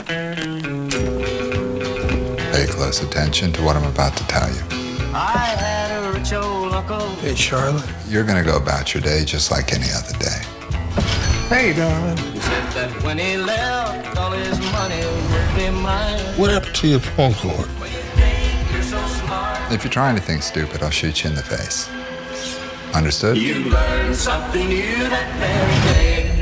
Pay close attention to what I'm about to tell you. I had a rich old uncle. Hey, Charlotte. You're gonna go about your day just like any other day. Hey, darling. He said that when he left, all his money would be mine. What happened to your phone cord? Well, you think you're so smart. If you're trying to think stupid, I'll shoot you in the face. Understood? You learn something new that very day.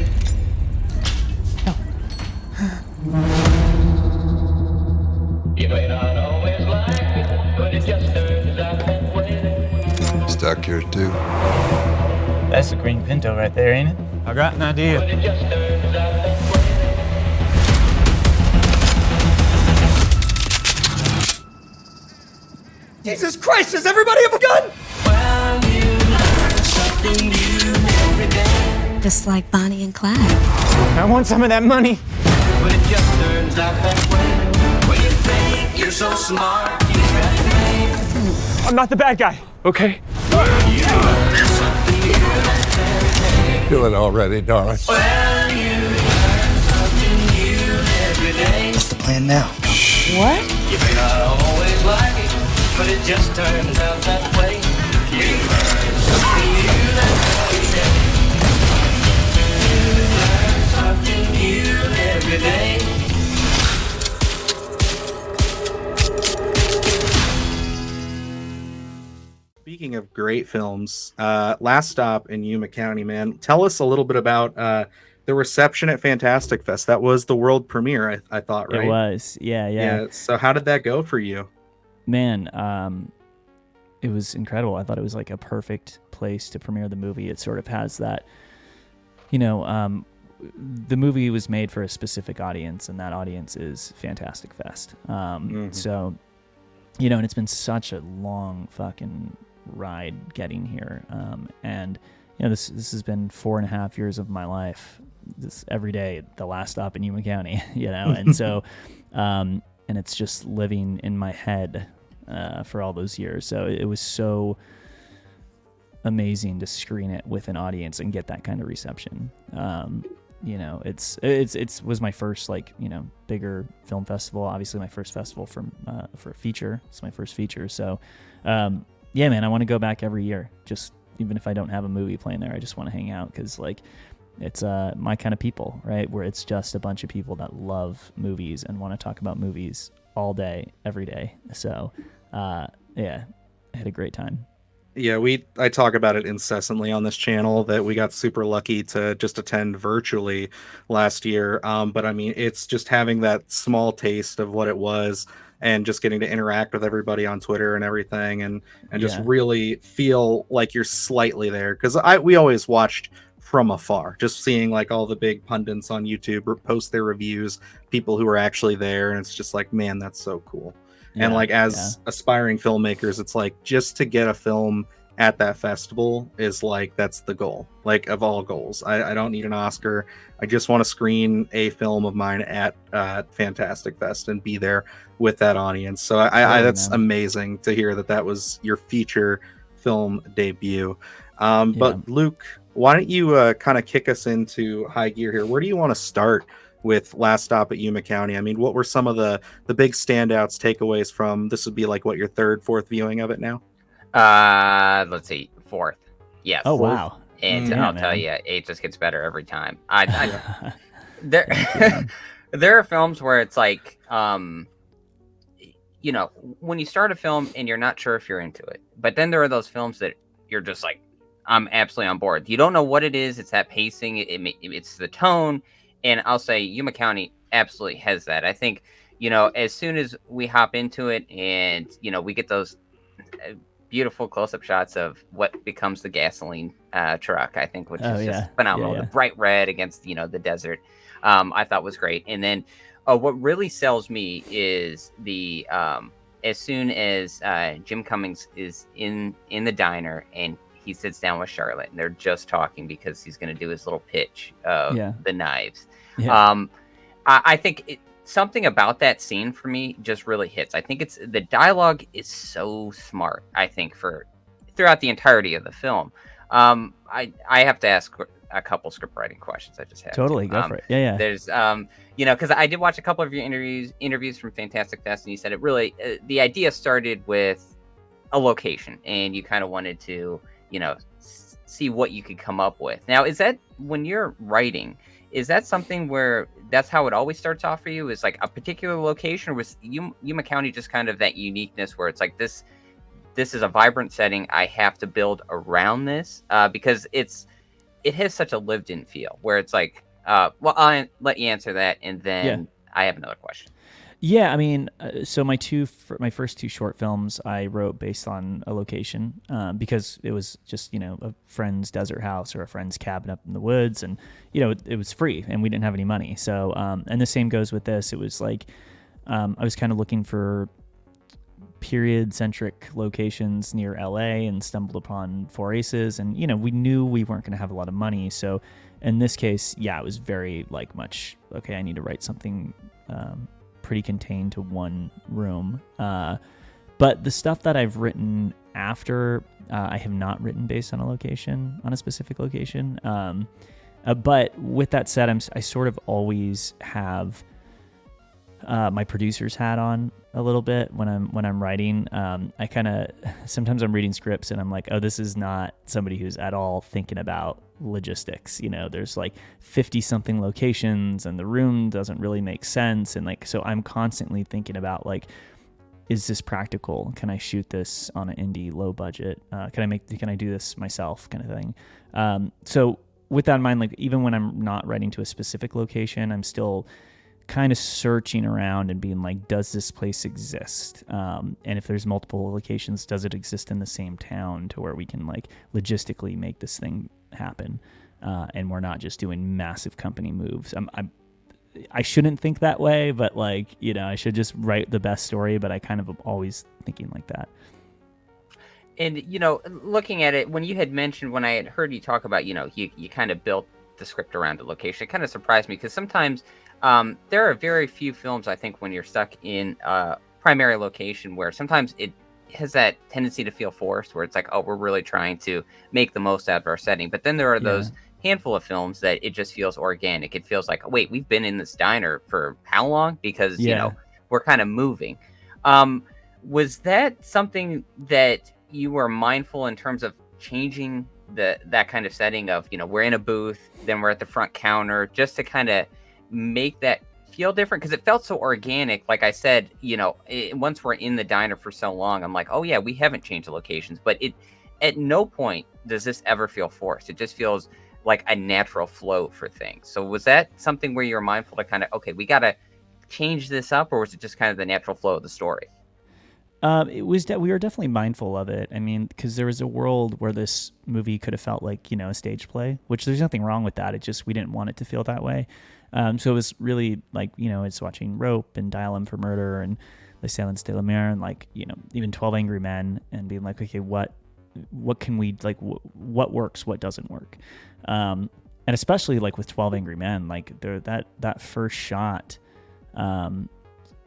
You may not always like it, but it just turns out that way. Stuck here too. That's a green Pinto right there, ain't it? I got an idea. But it just turns out that way. Jesus Christ, does everybody have a gun? Well, you learn something new every day. Just like Bonnie and Clyde. I want some of that money. But it just turns out that way. When you think you're so smart, you got it made. I'm not the bad guy, okay? You learn something new that very day. Feel it already, darling. Well, you learn something new every day. What's the plan now? What? You may not always like it, but it just turns out that way. You learn something new that very day. You learn something new every day. Speaking of great films, Last Stop in Yuma County, man. Tell us a little bit about the reception at Fantastic Fest. That was the world premiere, I thought, right? It was. Yeah. So how did that go for you? Man, it was incredible. I thought it was like a perfect place to premiere the movie. It sort of has that, the movie was made for a specific audience, and that audience is Fantastic Fest. So, and it's been such a long fucking ride getting here. And this has been 4.5 years of my life. This every day, the last stop in Yuma County, and so, and it's just living in my head for all those years. So it was so amazing to screen it with an audience and get that kind of reception. It was my first bigger film festival. Obviously, my first festival for a feature. It's my first feature. So, yeah, man, I want to go back every year. Just even if I don't have a movie playing there, I just want to hang out because it's my kind of people, right? Where it's just a bunch of people that love movies and want to talk about movies all day, every day. So, yeah, I had a great time. Yeah, I talk about it incessantly on this channel that we got super lucky to just attend virtually last year. But I mean, it's just having that small taste of what it was and just getting to interact with everybody on Twitter and everything and just really feel like you're slightly there. Because we always watched from afar, just seeing like all the big pundits on YouTube post their reviews, people who are actually there. And it's just like, man, that's so cool. And as aspiring filmmakers, it's like just to get a film at that festival is like, that's the goal, like of all goals. I don't need an Oscar. I just want to screen a film of mine at Fantastic Fest and be there with that audience. So that's amazing to hear that was your feature film debut. But Luke, why don't you kind of kick us into high gear here? Where do you want to start with Last Stop at Yuma County? I mean, what were some of the big standouts, takeaways from this? Would be like what, your third, fourth viewing of it now? Let's see, fourth. Yes. Oh wow! And I'll tell you, it just gets better every time. There are films where it's like, when you start a film and you're not sure if you're into it, but then there are those films that you're just like, I'm absolutely on board. You don't know what it is. It's that pacing. It's the tone. And I'll say Yuma County absolutely has that. I think, as soon as we hop into it and, we get those beautiful close-up shots of what becomes the gasoline truck, I think, which is just phenomenal. The bright red against, the desert, I thought was great. And then what really sells me is the as soon as Jim Cummings is in the diner and he sits down with Charlotte and they're just talking because he's going to do his little pitch of the knives. Yeah. I think something about that scene for me just really hits. I think the dialogue is so smart, I think, for throughout the entirety of the film. I have to ask a couple script writing questions. I just have Totally, to. go for it. Yeah. There's because I did watch a couple of your interviews from Fantastic Fest, and you said it really the idea started with a location, and you kind of wanted to see what you could come up with. Now, is that when you're writing? Is that something where that's how it always starts off for you? Is like a particular location, or was Yuma County just kind of that uniqueness where it's like this is a vibrant setting, I have to build around this because it has such a lived-in feel where it's like, well, I'll let you answer that, and then I have another question. Yeah, I mean, so my first 2 short films I wrote based on a location because it was just, a friend's desert house or a friend's cabin up in the woods, and, it was free and we didn't have any money. So, and the same goes with this. It was like, I was kind of looking for period-centric locations near LA and stumbled upon Four Aces, and, we knew we weren't going to have a lot of money. So in this case, it was very much, okay, I need to write something pretty contained to one room. But the stuff that I've written after, I have not written based on a specific location. But with that said, I sort of always have my producer's hat on a little bit when I'm writing. I kind of sometimes I'm reading scripts and I'm like, oh, this is not somebody who's at all thinking about logistics. There's like 50 something locations and the room doesn't really make sense, and so I'm constantly thinking about is this practical? Can I shoot this on an indie low budget? Can I do this myself, kind of thing. So with that in mind, even when I'm not writing to a specific location, I'm still kind of searching around and being like, does this place exist? And if there's multiple locations, does it exist in the same town to where we can logistically make this thing happen? And we're not just doing massive company moves. I shouldn't think that way, but I should just write the best story, but I kind of am always thinking like that. And, looking at it, when you had mentioned, when I had heard you talk about, you kind of built the script around the location, it kind of surprised me because sometimes there are very few films, I think, when you're stuck in a primary location where sometimes it has that tendency to feel forced, where it's like, oh, we're really trying to make the most out of our setting. But then there are those handful of films that it just feels organic. It feels like, wait, we've been in this diner for how long? Because, we're kind of moving. Was that something that you were mindful in terms of changing that kind of setting of, we're in a booth, then we're at the front counter, just to kind of make that feel different? Because it felt so organic. Like I said, once we're in the diner for so long, I'm like, oh yeah, we haven't changed the locations, but at no point does this ever feel forced. It just feels like a natural flow for things. So was that something where you're mindful to kind of, okay, we got to change this up, or was it just kind of the natural flow of the story? It was we were definitely mindful of it. I mean, because there was a world where this movie could have felt like, a stage play, which there's nothing wrong with that. It just, we didn't want it to feel that way. So it was really it's watching Rope and Dial M for Murder and Les Silence de la Mer and even 12 Angry Men, and being like, okay, what can we, what works, what doesn't work? And especially with 12 Angry Men, that first shot,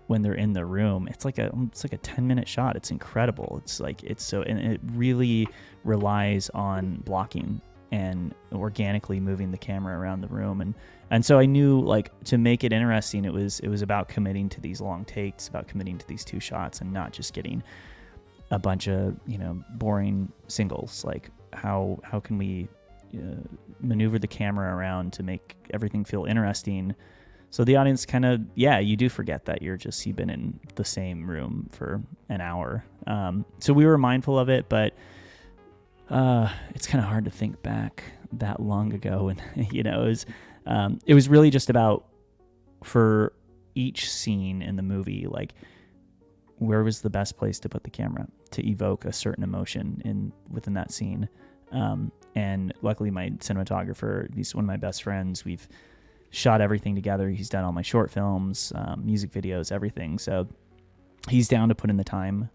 when they're in the room, it's like a 10-minute shot. It's incredible. And it really relies on blocking and organically moving the camera around the room. And so I knew to make it interesting, it was about committing to these long takes, about committing to these 2 shots and not just getting a bunch of, boring singles. How can we maneuver the camera around to make everything feel interesting? So the audience kind of, you do forget that you've been in the same room for an hour. So we were mindful of it, but it's kind of hard to think back that long ago. And, it was really just about, for each scene in the movie, where was the best place to put the camera to evoke a certain emotion within that scene. And luckily my cinematographer, he's one of my best friends. We've shot everything together. He's done all my short films, music videos, everything. So he's down to put in the time.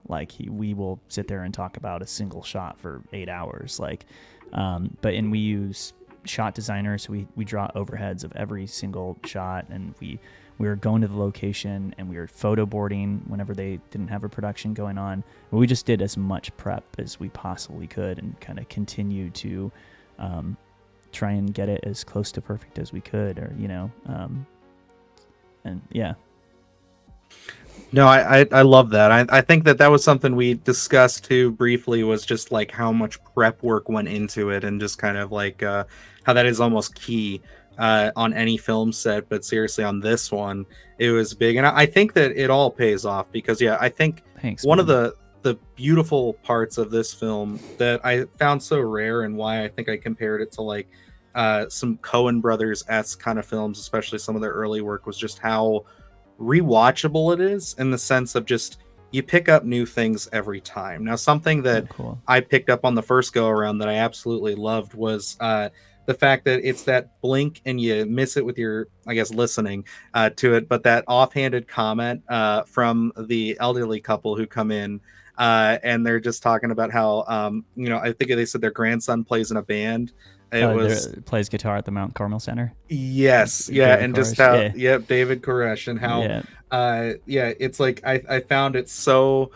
We will sit there and talk about a single shot for 8 hours. But we use shot designers. So we draw overheads of every single shot, and we were going to the location and we were photo boarding whenever they didn't have a production going on. But we just did as much prep as we possibly could and kind of continue to try and get it as close to perfect as we could, or and yeah. No, I love that. I think that was something we discussed too briefly, was just like how much prep work went into it, and just kind of like how that is almost key on any film set. But seriously, on this one, it was big. And I think that it all pays off, because I think one of the beautiful parts of this film that I found so rare, and why I think I compared it to like some Coen Brothers-esque kind of films, especially some of their early work, was just how rewatchable it is, in the sense of just you pick up new things every time. Now, something that I picked up on the first go around that I absolutely loved was the fact that it's that blink and you miss it with your, I guess, listening to it, but that offhanded comment from the elderly couple who come in and they're just talking about how I think they said their grandson plays in a band. Plays guitar at the Mount Carmel Center. Yes, yeah, David and Koresh. Just how David Koresh, and how it's like I found it so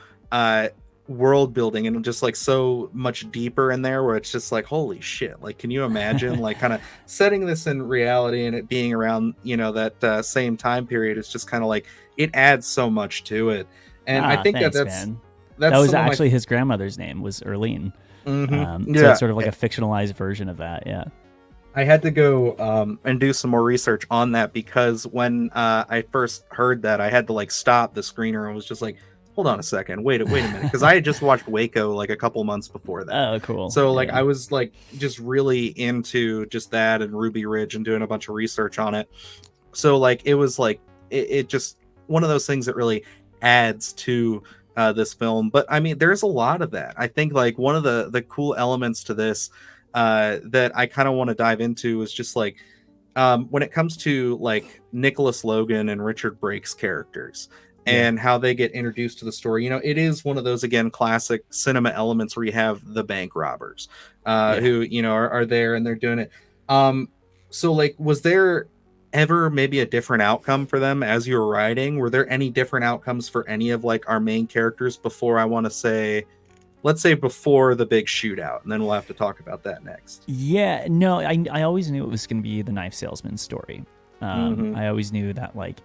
world building, and just like so much deeper in there, where it's just like, holy shit, like, can you imagine like kind of setting this in reality, and it being around that same time period? It's just kind of like, it adds so much to it. And I think thanks, that was actually his grandmother's name was Erlene. So it's sort of like a fictionalized version of that. Yeah, I had to go and do some more research on that, because when I first heard that, I had to like stop the screener and was just like, hold on a second, wait a minute, because I had just watched Waco like a couple months before that. Oh, cool. So like I was like just really into just that and Ruby Ridge and doing a bunch of research on it. So like it was like it just one of those things that really adds to this film. But I mean, there's a lot of that. I think like one of the cool elements to this that I kind of want to dive into is just like when it comes to like Nicholas Logan and Richard Brake's characters and how they get introduced to the story. It is one of those, again, classic cinema elements where you have the bank robbers who are there and they're doing it. So like, was there ever maybe a different outcome for them as you were writing? Were there any different outcomes for any of like our main characters before, I want to say, let's say before the big shootout, and then we'll have to talk about that next? Yeah, no, I always knew it was going to be the knife salesman story. I always knew that, like,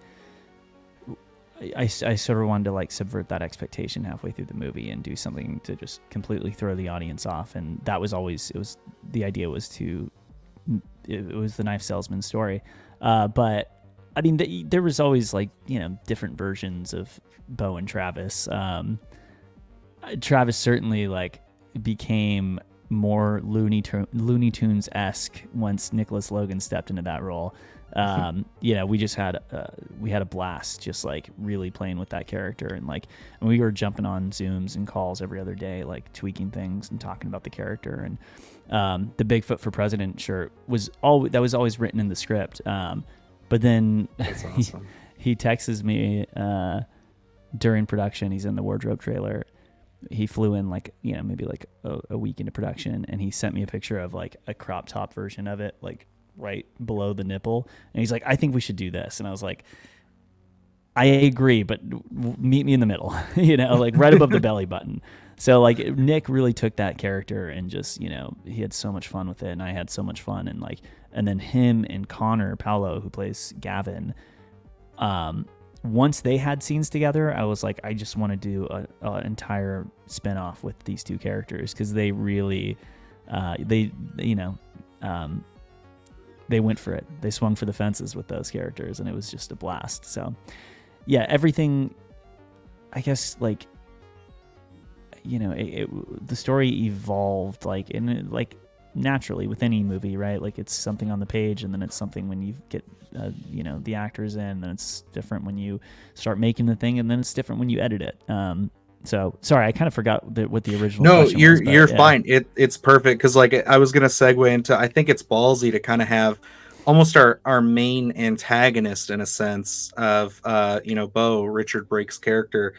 I sort of wanted to like subvert that expectation halfway through the movie and do something to just completely throw the audience off. And that was always, the idea was it was the knife salesman story. But I mean, there was always like, different versions of Bo and Travis. Travis certainly like became more Looney Tunes-esque once Nicholas Logan stepped into that role. We just had a blast just like really playing with that character, and like we were jumping on Zooms and calls every other day, like tweaking things and talking about the character. And the Bigfoot for President shirt was always written in the script. But then that's awesome. he texts me during production. He's in the wardrobe trailer. He flew in like, maybe like a week into production, and he sent me a picture of like a crop top version of it, like right below the nipple. And he's like, I think we should do this. And I was like, I agree, but meet me in the middle, like right above the belly button. So like Nick really took that character and just, he had so much fun with it, and I had so much fun. And then him and Connor Paolo, who plays Gavin, once they had scenes together, I was like, I just want to do an entire spinoff with these two characters, because they really, they went for it. They swung for the fences with those characters, and it was just a blast. So, yeah, everything, I guess, like, the story evolved, like naturally with any movie, right? Like, it's something on the page, and then it's something when you get, the actors in, and then it's different when you start making the thing, and then it's different when you edit it. So sorry, I kind of forgot what the original. No, you're fine. It's perfect, because like I was gonna segue into, I think it's ballsy to kind of have almost our main antagonist in a sense of Bo, Richard Brake's character,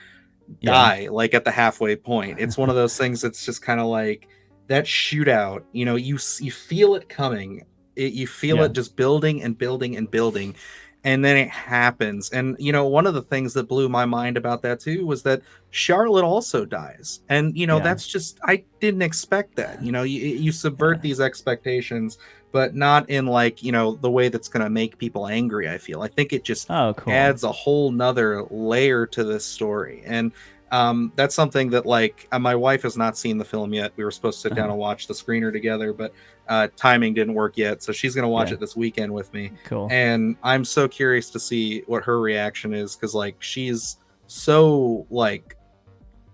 die like at the halfway point. It's one of those things that's just kind of like that shootout. You feel it coming. You feel it just building and building and building. And then it happens. And, one of the things that blew my mind about that, too, was that Charlotte also dies. And, that's just, I didn't expect that. You subvert these expectations but not in like, the way that's going to make people angry. I think it just adds a whole nother layer to this story. And that's something that like my wife has not seen the film yet. We were supposed to sit down and watch the screener together, but timing didn't work yet. So she's going to watch it this weekend with me. Cool. And I'm so curious to see what her reaction is. Cause like, she's so like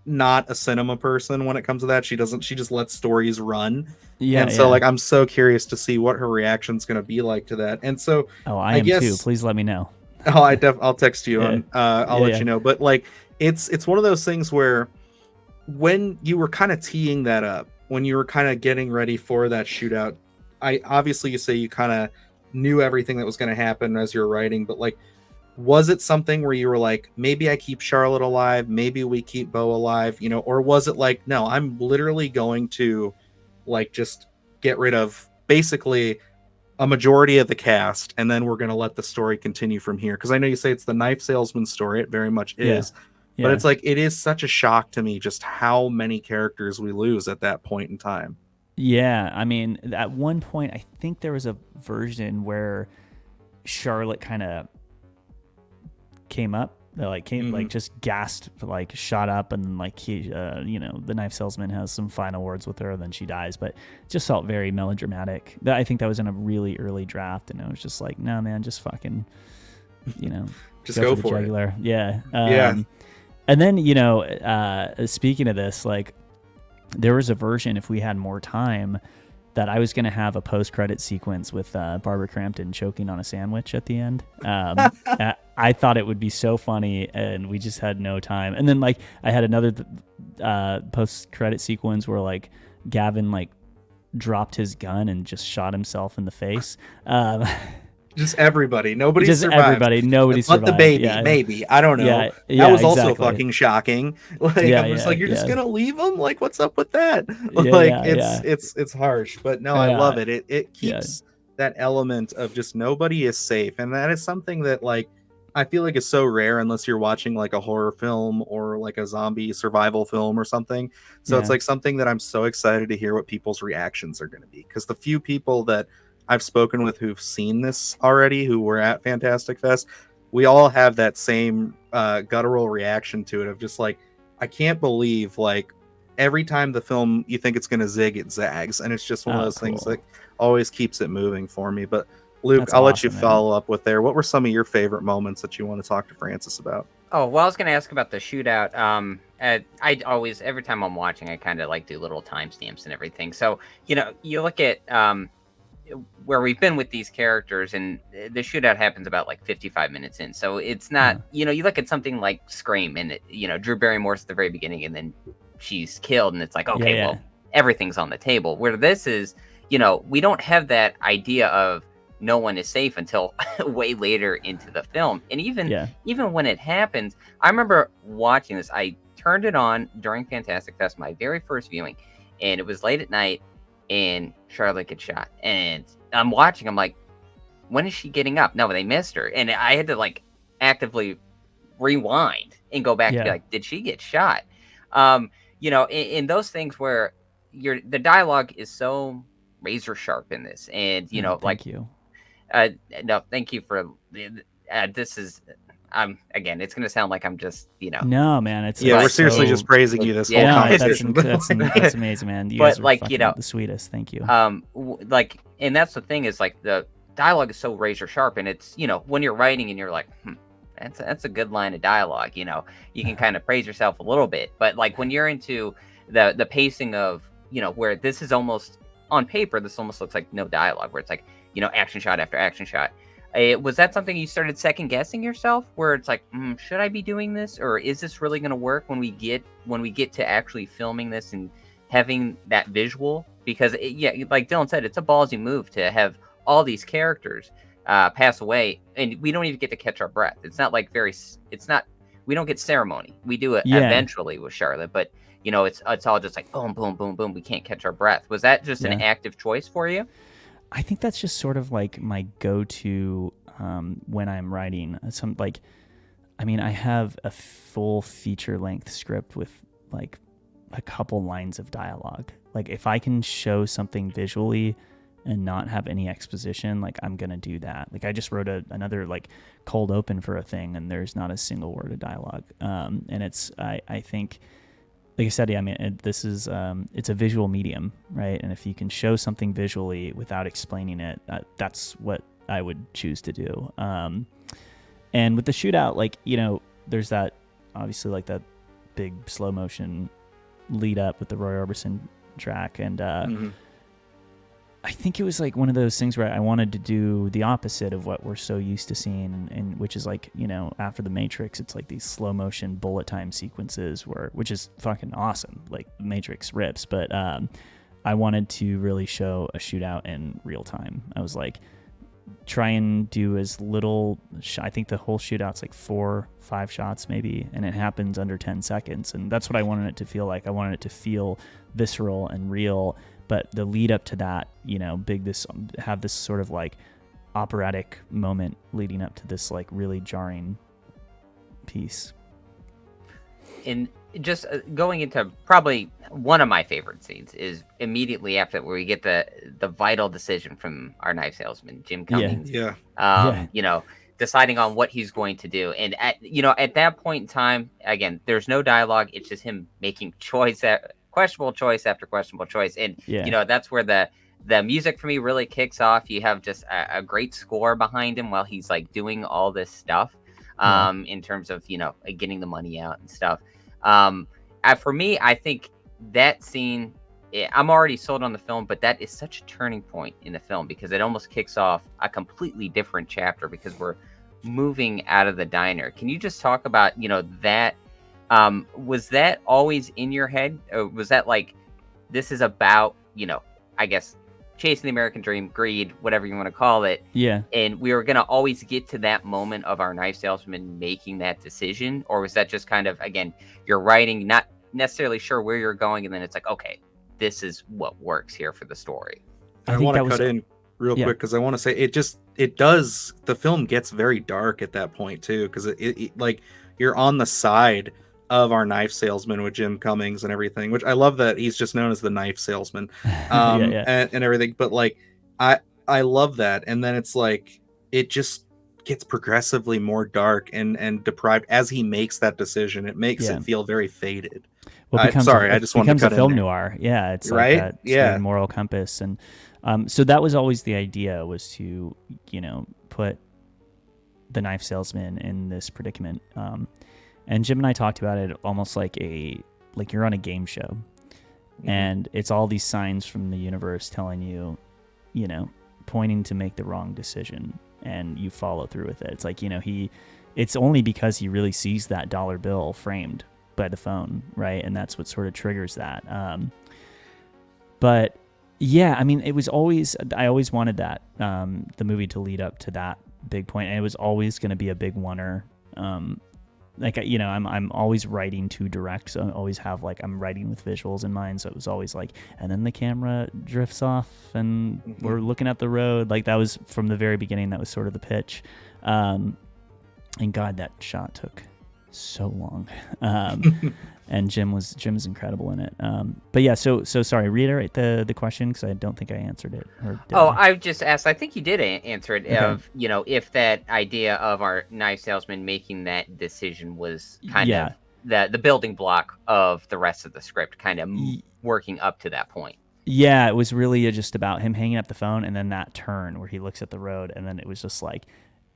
not a cinema person when it comes to that. She just lets stories run. Yeah. And so like, I'm so curious to see what her reaction's going to be like to that. And so I guess too. Please let me know. I'll text you and I'll let you know. But like, it's one of those things where when you were kind of teeing that up, when you were kind of getting ready for that shootout, you say you kind of knew everything that was going to happen as you were writing, but like, was it something where you were like, maybe I keep Charlotte alive, maybe we keep Beau alive, or was it like, no, I'm literally going to like just get rid of basically a majority of the cast, and then we're going to let the story continue from here? Because I know you say it's the knife salesman story, it very much is. But it's like, it is such a shock to me just how many characters we lose at that point in time. Yeah, I mean, at one point, I think there was a version where Charlotte kind of came up, like just gassed, like shot up, and like he, the knife salesman has some final words with her, and then she dies. But it just felt very melodramatic. I think that was in a really early draft, and it was just like, no, man, just fucking, just go for it. Yeah. Yeah. And then, speaking of this, like, there was a version, if we had more time, that I was going to have a post-credit sequence with Barbara Crampton choking on a sandwich at the end. I thought it would be so funny, and we just had no time. And then, like, I had another post-credit sequence where, like, Gavin, like, dropped his gun and just shot himself in the face. Just everybody. Nobody survived. Nobody survived. But the baby, maybe. I don't know. That was also fucking shocking. Like, I'm just like, you're just gonna leave him? Like, what's up with that? It's harsh. But no, I love it. It keeps that element of just nobody is safe. And that is something that, like, I feel like is so rare unless you're watching like a horror film or like a zombie survival film or something. So it's like something that I'm so excited to hear what people's reactions are gonna be. Because the few people that I've spoken with who've seen this already, who were at Fantastic Fest, we all have that same guttural reaction to it of just like, I can't believe, like, every time the film you think it's going to zig, it zags. And it's just one of those things that always keeps it moving for me. But Luke, I'll let you follow up with there. What were some of your favorite moments that you want to talk to Francis about? Oh, well, I was going to ask about the shootout. I always, every time I'm watching, I kind of like do little timestamps and everything. So, you look at where we've been with these characters, and the shootout happens about like 55 minutes in. So it's not, you look at something like Scream, and Drew Barrymore's at the very beginning, and then she's killed, and it's like, okay, well, everything's on the table. Where this is, we don't have that idea of no one is safe until way later into the film. And even when it happens, I remember watching this. I turned it on during Fantastic Fest, my very first viewing, and it was late at night, and Charlotte gets shot. And I'm watching, I'm like, when is she getting up? No, they missed her. And I had to like actively rewind and go back and be like, did she get shot? In those things where the dialogue is so razor sharp in this. And, thank you. No, thank you for this is, again, it's going to sound like I'm just, No, man, it's we're seriously just praising you this whole conversation. That's amazing, man. You guys are like, the sweetest. Thank you. And that's the thing is like the dialogue is so razor sharp, and it's when you're writing and you're like, that's a good line of dialogue. You can kind of praise yourself a little bit, but like when you're into the pacing of where this is almost on paper, this almost looks like no dialogue, where it's like action shot after action shot. Was that something you started second guessing yourself, where it's like, should I be doing this, or is this really going to work when we get to actually filming this and having that visual? Because like Dylan said, it's a ballsy move to have all these characters pass away, and we don't even get to catch our breath. It's not like we don't get ceremony. We do it eventually with Charlotte, but it's all just like boom, boom, boom, boom. We can't catch our breath. Was that just an active choice for you? I think that's just sort of like my go-to when I'm writing. I have a full feature-length script with like a couple lines of dialogue. Like if I can show something visually and not have any exposition, like I'm gonna do that. Like I just wrote another like cold open for a thing, and there's not a single word of dialogue. And it's I think, like I said, yeah, I mean this is it's a visual medium, right? And if you can show something visually without explaining it, that's what I would choose to do. And with the shootout, like, you know, there's that obviously like that big slow motion lead up with the Roy Orbison track, and I think it was like one of those things where I wanted to do the opposite of what we're so used to seeing, and which is like, you know, after the Matrix, it's like these slow motion bullet time sequences which is fucking awesome. Like Matrix rips, but I wanted to really show a shootout in real time. I was like, try and do as little. I think the whole shootout's like 4-5 shots maybe, and it happens under 10 seconds, and that's what I wanted it to feel like. I wanted it to feel visceral and real. But the lead up to that, you know, have this sort of like operatic moment leading up to this like really jarring piece. And just going into probably one of my favorite scenes is immediately after where we get the vital decision from our knife salesman, Jim Cummings. Yeah. You know, deciding on what he's going to do. And at that point in time, again, there's no dialogue. It's just him making questionable choice after questionable choice. And, you know, that's where the music for me really kicks off. You have just a great score behind him while he's like doing all this stuff in terms of, you know, getting the money out and stuff. For me, I think that scene, I'm already sold on the film, but that is such a turning point in the film because it almost kicks off a completely different chapter because we're moving out of the diner. Can you just talk about, you know, that? Was that always in your head? Or was that like, this is about, you know, I guess, chasing the American dream, greed, whatever you want to call it. Yeah. And we were going to always get to that moment of our knife salesman making that decision? Or was that just kind of, again, you're writing, not necessarily sure where you're going, and then it's like, okay, this is what works here for the story? I want to cut in real quick because I want to say the film gets very dark at that point too, because it like you're on the side of our knife salesman with Jim Cummings and everything, which I love that he's just known as the knife salesman and everything. But like, I love that. And then it's like, it just gets progressively more dark and deprived as he makes that decision. It makes it feel very faded. Well, I just want to cut a film in noir. Yeah. It's like right. That sort of moral compass. And so that was always the idea, was to, you know, put the knife salesman in this predicament. And Jim and I talked about it almost like you're on a game show, and it's all these signs from the universe telling you, you know, pointing to make the wrong decision, and you follow through with it. It's like, you know, it's only because he really sees that dollar bill framed by the phone, right? And that's what sort of triggers that. But yeah, I mean, I always wanted that, the movie to lead up to that big point, and it was always going to be a big oneer. Like, you know, I'm always writing to direct, so I always have like, I'm writing with visuals in mind. So it was always like, and then the camera drifts off and we're looking at the road. Like that was from the very beginning, that was sort of the pitch. And God, that shot took so long. And Jim is incredible in it. But yeah, so sorry, reiterate the question, because I don't think I answered it. I just asked, I think you did answer it, of, you know, if that idea of our knife salesman making that decision was kind of the building block of the rest of the script, kind of working up to that point. Yeah, it was really just about him hanging up the phone, and then that turn where he looks at the road, and then it was just like,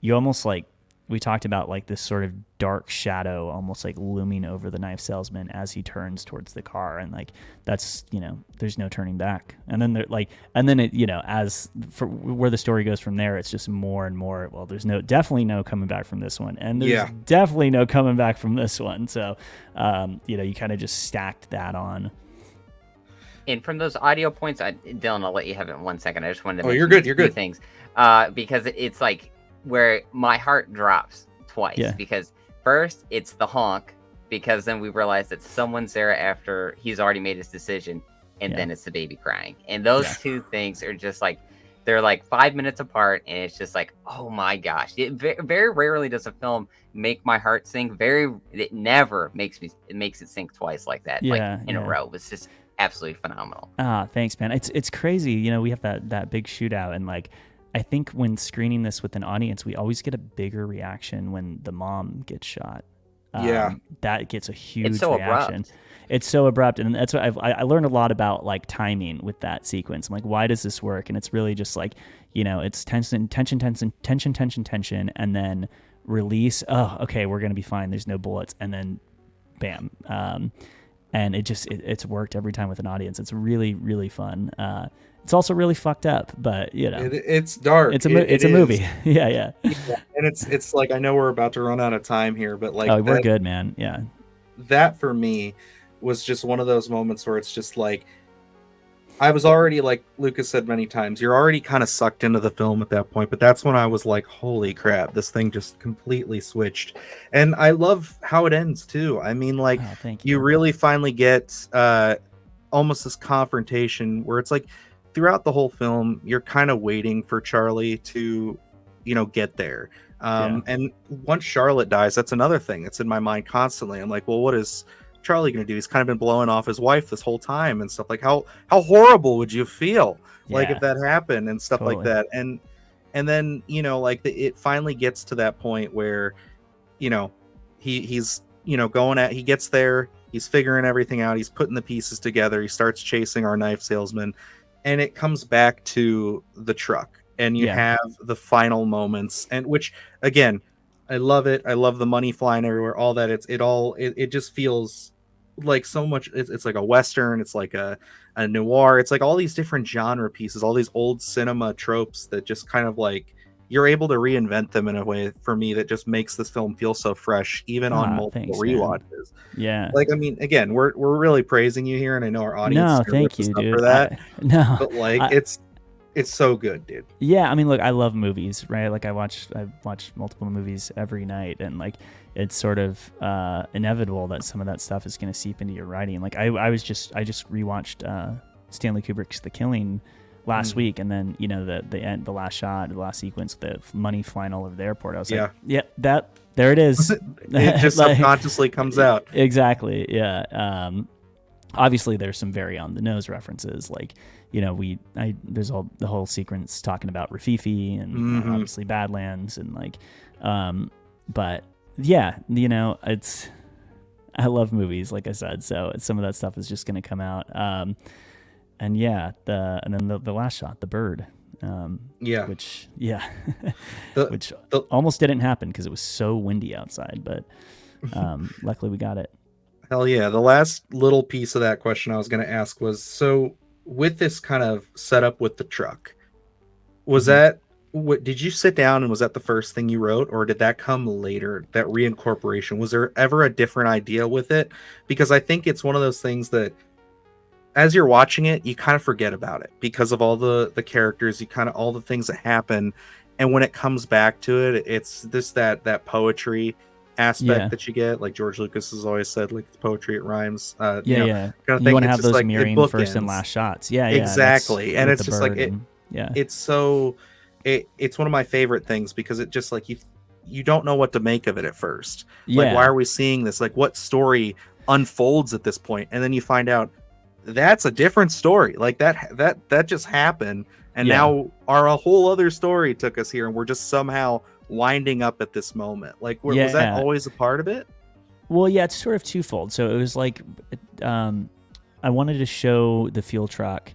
you almost like, we talked about like this sort of dark shadow almost like looming over the knife salesman as he turns towards the car, and like that's, you know, there's no turning back. And then it, you know, as for where the story goes from there, it's just more and more, well, there's definitely no coming back from this one, and there's definitely no coming back from this one. So you know, you kind of just stacked that on. And from those audio points, Dylan, I'll let you have it in 1 second. I just wanted to you're good things because it's like where my heart drops twice, because first it's the honk, because then we realize that someone's there after he's already made his decision, and then it's the baby crying. And those two things are just like, they're like 5 minutes apart, and it's just like, oh my gosh. Very rarely does a film make my heart sink. It never makes it sink twice like that, like in a row. It's just absolutely phenomenal. Thanks, man. It's crazy. You know, we have that big shootout, and like, I think when screening this with an audience, we always get a bigger reaction when the mom gets shot. That gets a huge so reaction. abrupt. It's so abrupt, and that's what I learned a lot about, like, timing with that sequence. I'm like, why does this work? And it's really just like, you know, it's tension, and then release. Oh, okay, we're gonna be fine. There's no bullets, and then, bam. And it's worked every time with an audience. It's really, really fun. It's also really fucked up, but you know, it's dark. It's a movie. yeah. And it's like, I know we're about to run out of time here, but like, we're good, man. Yeah. That for me was just one of those moments where it's just like, I was already, like Lucas said many times, you're already kind of sucked into the film at that point, but that's when I was like, holy crap, this thing just completely switched. And I love how it ends too. I mean, like, thank you. you really finally get almost this confrontation where it's like, throughout the whole film, you're kind of waiting for Charlie to, you know, get there. And once Charlotte dies, that's another thing that's in my mind constantly. I'm like, well, what is Charlie going to do? He's kind of been blowing off his wife this whole time and stuff. Like, how horrible would you feel like if that happened and stuff like that? And then, you know, like it finally gets to that point where, you know, he's, you know, he gets there, he's figuring everything out, he's putting the pieces together, he starts chasing our knife salesman. And it comes back to the truck, and you have the final moments, and which, again, I love it. I love the money flying everywhere, all that. It just feels like so much. It's like a Western. It's like a noir. It's like all these different genre pieces, all these old cinema tropes that just kind of like, you're able to reinvent them in a way for me that just makes this film feel so fresh, even on multiple rewatches. Man. Yeah. Like, I mean, again, we're really praising you here, and I know our audience No, is gonna thank rip us you, up dude. for that. But like, it's so good, dude. Yeah, I mean, look, I love movies, right? Like, I watch multiple movies every night, and like, it's sort of inevitable that some of that stuff is going to seep into your writing. Like, I just rewatched Stanley Kubrick's The Killing last week, and then, you know, the last shot, the last sequence, the money flying all over the airport. I was like, yep, there it is. It just like, subconsciously comes out. Exactly. Yeah. Obviously there's some very on the nose references, like, you know, there's the whole sequence talking about Rafifi and obviously Badlands, and like, but yeah, you know, I love movies, like I said, so some of that stuff is just going to come out. And yeah, and then the last shot, the bird, which which almost didn't happen because it was so windy outside, but luckily we got it. Hell yeah. The last little piece of that question I was going to ask was, so with this kind of setup with the truck, was that what, did you sit down and was that the first thing you wrote, or did that come later, that reincorporation? Was there ever a different idea with it? Because I think it's one of those things that as you're watching it, you kind of forget about it because of all the characters, you kind of, all the things that happen. And when it comes back to it, it's this, that poetry aspect that you get. Like George Lucas has always said, like, it's poetry, it rhymes. Kind of you want to have those like, mirroring first and last shots. Yeah. Exactly. And it's just like, it's so, it's one of my favorite things because it just like, you don't know what to make of it at first. Like, why are we seeing this? Like, what story unfolds at this point? And then you find out that's a different story. Like that just happened, and now a whole other story took us here, and we're just somehow winding up at this moment. Like, was that always a part of it? Well, yeah, it's sort of twofold. So it was like, I wanted to show the fuel truck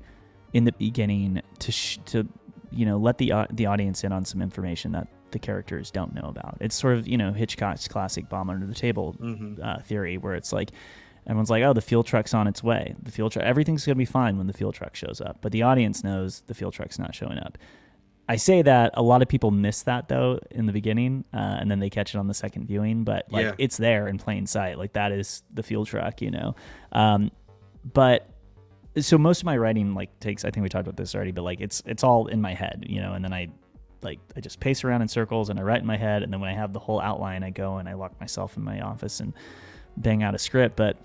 in the beginning to you know, let the audience in on some information that the characters don't know about. It's sort of, you know, Hitchcock's classic bomb under the table theory, where it's like, everyone's like, oh, the fuel truck's on its way. The fuel truck, everything's going to be fine when the fuel truck shows up. But the audience knows the fuel truck's not showing up. I say that, a lot of people miss that, though, in the beginning, and then they catch it on the second viewing. But, like, it's there in plain sight. Like, that is the fuel truck, you know. But, so most of my writing, like, takes, I think we talked about this already, but, like, it's all in my head, you know. And then I just pace around in circles, and I write in my head. And then when I have the whole outline, I go and I lock myself in my office and bang out a script. But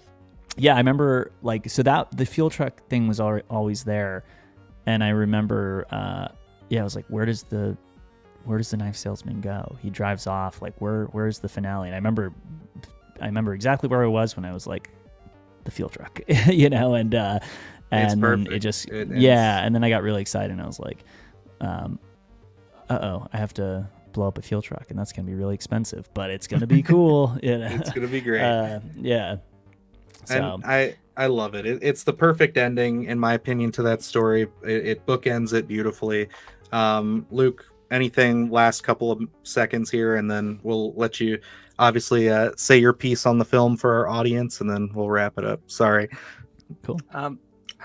yeah, I remember, like, so that the fuel truck thing was always there, and I remember, I was like, where does the knife salesman go? He drives off. Like, where's the finale? And I remember exactly where I was when I was like, the fuel truck, you know, and then it just, and then I got really excited and I was like, I have to blow up a fuel truck and that's going to be really expensive, but it's going to be cool. You know? It's going to be great. Yeah. So. And I love it. It's the perfect ending, in my opinion, to that story. It bookends it beautifully. Luke, anything last couple of seconds here, and then we'll let you obviously say your piece on the film for our audience, and then we'll wrap it up. Sorry. Cool.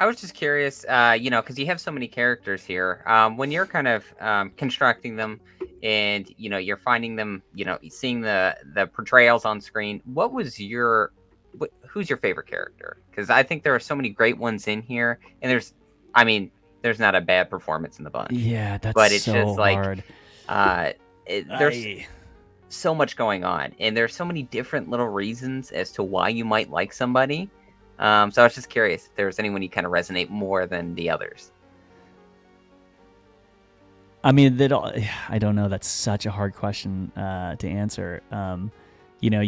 I was just curious, you know, because you have so many characters here. When you're kind of constructing them, and you know, you're finding them, you know, seeing the portrayals on screen. Who's your favorite character? Because I think there are so many great ones in here, and there's not a bad performance in the bunch. Yeah, but it's so just hard. Like, there's so much going on, and there's so many different little reasons as to why you might like somebody. So I was just curious if there was anyone you kind of resonate more than the others. I mean, I don't know. That's such a hard question to answer. You know,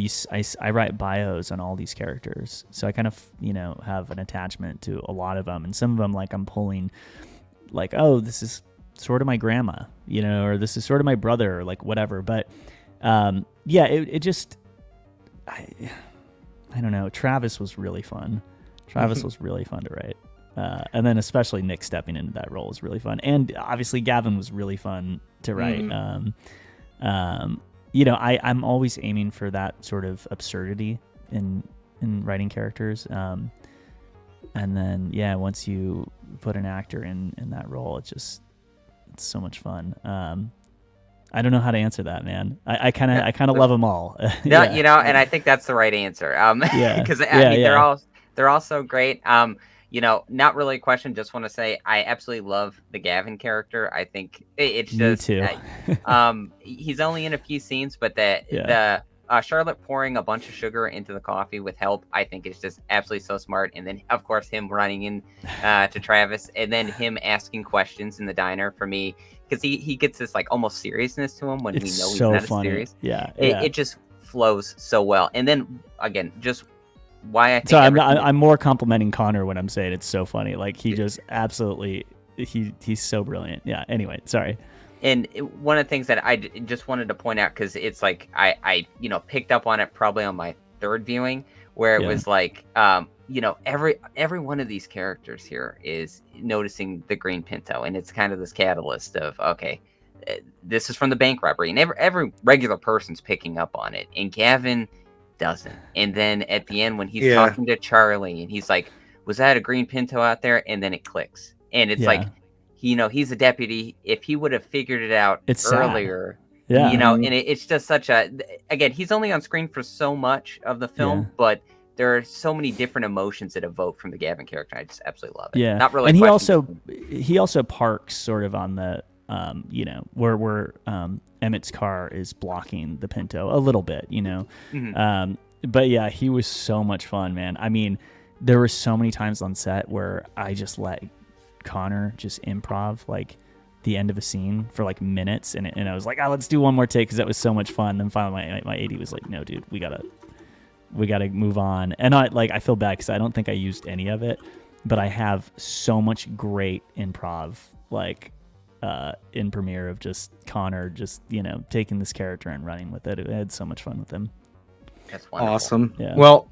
I write bios on all these characters, so I kind of, you know, have an attachment to a lot of them, and some of them, like, I'm pulling, like, oh, this is sort of my grandma, you know, or this is sort of my brother, or like whatever. But yeah, it just, I don't know. Travis was really fun. Travis was really fun to write. And then especially Nick stepping into that role was really fun. And obviously Gavin was really fun to write. You know, I'm always aiming for that sort of absurdity in writing characters. And then, yeah, once you put an actor in that role, it's so much fun. I don't know how to answer that, man. I kind of love them all. Yeah, you know, and I think that's the right answer. Because they're all so great. You know, not really a question. Just want to say I absolutely love the Gavin character. I think it's just me too. He's only in a few scenes, but the Charlotte pouring a bunch of sugar into the coffee with help, I think is just absolutely so smart. And then of course him running in to Travis, and then him asking questions in the diner for me, because he gets this like almost seriousness to him when we know he's so not funny. serious. It just flows so well. And then again, just why I think I'm more complimenting Connor when I'm saying it's so funny. Like he just absolutely he's so brilliant. Yeah. Anyway, sorry. And one of the things that I just wanted to point out, because it's like I you know picked up on it probably on my third viewing, where it was like you know every one of these characters here is noticing the green Pinto, and it's kind of this catalyst of, okay, this is from the bank robbery, and every regular person's picking up on it, and Gavin doesn't. And then at the end when he's talking to Charlie and he's like, was that a green Pinto out there? And then it clicks, and it's like, you know, he's a deputy. If he would have figured it out earlier, you know, and it's just such a, again, he's only on screen for so much of the film, but there are so many different emotions that evoke from the Gavin character. I just absolutely love it. Not really. And he also parks sort of on the you know, where Emmett's car is blocking the Pinto a little bit, you know. But yeah, he was so much fun, man. I mean, there were so many times on set where I just let Connor just improv like the end of a scene for like minutes, and I was like, let's do one more take because that was so much fun. Then finally my AD was like, no, dude, we gotta move on. And I feel bad because I don't think I used any of it, but I have so much great improv like in Premiere of just Connor just, you know, taking this character and running with it. I had so much fun with him. That's wonderful. Awesome. Yeah. Well,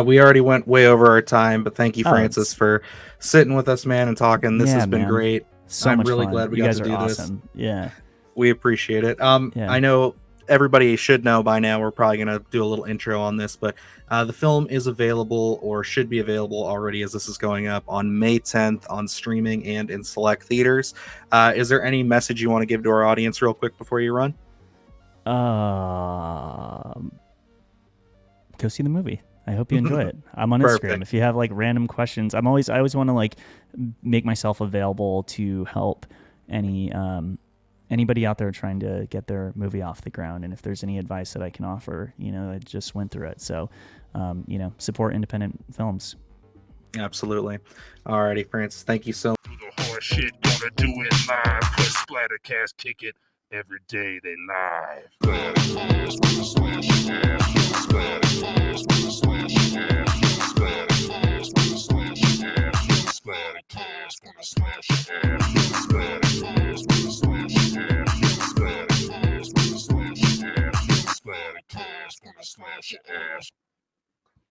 we already went way over our time, but thank you, Francis, for sitting with us, man, and talking. This has been great. So I'm much really fun. glad we you got guys to are do awesome. this. Yeah. We appreciate it. I know everybody should know by now, we're probably going to do a little intro on this, but the film is available, or should be available already as this is going up, on May 10th on streaming and in select theaters. Is there any message you want to give to our audience real quick before you run? Go see the movie. I hope you enjoy it. I'm on Instagram. If you have like random questions, I always want to like make myself available to help anybody out there trying to get their movie off the ground. And if there's any advice that I can offer, you know, I just went through it. So, you know, support independent films. Absolutely. Alrighty, Francis, thank you so much. Do the hard shit, gonna do it live. Cause Splattercast kick it every day they live. Splattercast, gonna smash your ass.